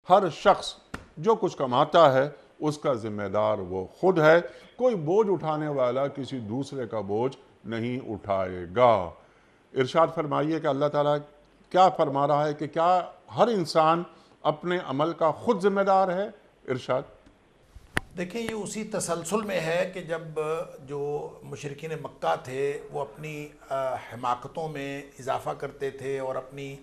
ہر شخص جو کچھ کماتا ہے اس کا ذمہ دار وہ خود ہے، کوئی بوجھ اٹھانے والا کسی دوسرے کا بوجھ نہیں اٹھائے گا۔ ارشاد فرمائیے کہ اللہ تعالیٰ کیا فرما رہا ہے کہ کیا ہر انسان اپنے عمل کا خود ذمہ دار ہے؟ ارشاد۔ دیکھیں یہ اسی تسلسل میں ہے کہ جب جو مشرکین مکہ تھے وہ اپنی حماقتوں میں اضافہ کرتے تھے اور اپنی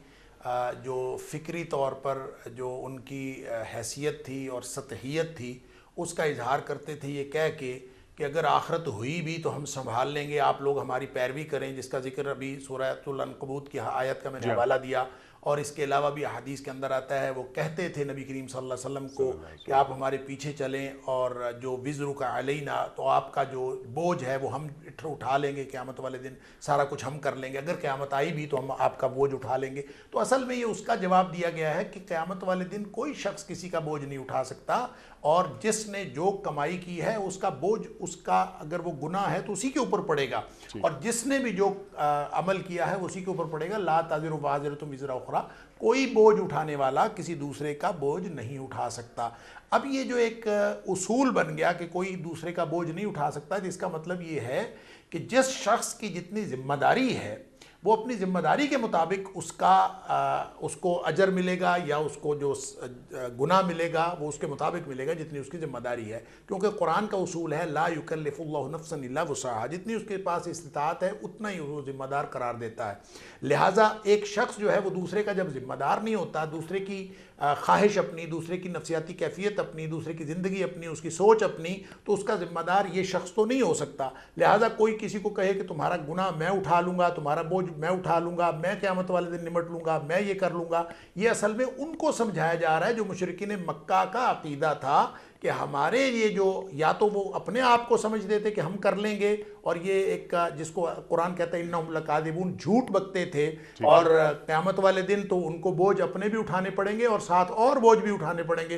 جو فکری طور پر جو ان کی حیثیت تھی اور سطحیت تھی اس کا اظہار کرتے تھے یہ کہہ کے کہ اگر آخرت ہوئی بھی تو ہم سنبھال لیں گے، آپ لوگ ہماری پیروی کریں، جس کا ذکر ابھی سورہ العنکبوت کی آیت کا میں نے حوالہ دیا، اور اس کے علاوہ بھی حدیث کے اندر آتا ہے وہ کہتے تھے نبی کریم صلی اللہ علیہ وسلم کو کہ آپ ہمارے پیچھے چلیں اور جو وزرک علینا، تو آپ کا جو بوجھ ہے وہ ہم اٹھا لیں گے قیامت والے دن، سارا کچھ ہم کر لیں گے، اگر قیامت آئی بھی تو ہم آپ کا بوجھ اٹھا لیں گے۔ تو اصل میں یہ اس کا جواب دیا گیا ہے کہ قیامت والے دن کوئی شخص کسی کا بوجھ نہیں اٹھا سکتا، اور جس نے جو کمائی کی ہے اس کا بوجھ، اس کا اگر وہ گناہ ہے تو اسی کے اوپر پڑے گا، اور جس نے بھی جو عمل کیا ہے وہ اسی کے اوپر پڑے گا۔ لا تزر وازرۃ وزر اخری، کوئی بوجھ اٹھانے والا کسی دوسرے کا بوجھ نہیں اٹھا سکتا۔ اب یہ جو ایک اصول بن گیا کہ کوئی دوسرے کا بوجھ نہیں اٹھا سکتا، جس کا مطلب یہ ہے کہ جس شخص کی جتنی ذمہ داری ہے وہ اپنی ذمہ داری کے مطابق اس کو اجر ملے گا، یا اس کو جو گناہ ملے گا وہ اس کے مطابق ملے گا جتنی اس کی ذمہ داری ہے، کیونکہ قرآن کا اصول ہے لا یکلف اللہ نفسا الا وسعها، جتنی اس کے پاس استطاعت ہے اتنا ہی وہ ذمہ دار قرار دیتا ہے۔ لہٰذا ایک شخص جو ہے وہ دوسرے کا جب ذمہ دار نہیں ہوتا، دوسرے کی خواہش اپنی، دوسرے کی نفسیاتی کیفیت اپنی، دوسرے کی زندگی اپنی، اس کی سوچ اپنی، تو اس کا ذمہ دار یہ شخص تو نہیں ہو سکتا۔ لہٰذا کوئی کسی کو کہے کہ تمہارا گناہ میں اٹھا لوں گا، تمہارا بوجھ میں اٹھا لوں گا، میں قیامت والے دن نمٹ لوں گا، میں یہ کر لوں گا، یہ اصل میں ان کو سمجھایا جا رہا ہے جو مشرکین مکہ کا عقیدہ تھا کہ ہمارے یہ جو، یا تو وہ اپنے آپ کو سمجھتے تھے کہ ہم کر لیں گے، اور یہ ایک جس کو قرآن کہتا ہے انہم لکاذبون، جھوٹ بکتے تھے، اور قیامت والے دن تو ان کو بوجھ اپنے بھی اٹھانے پڑیں گے اور ساتھ اور بوجھ بھی اٹھانے پڑیں گے۔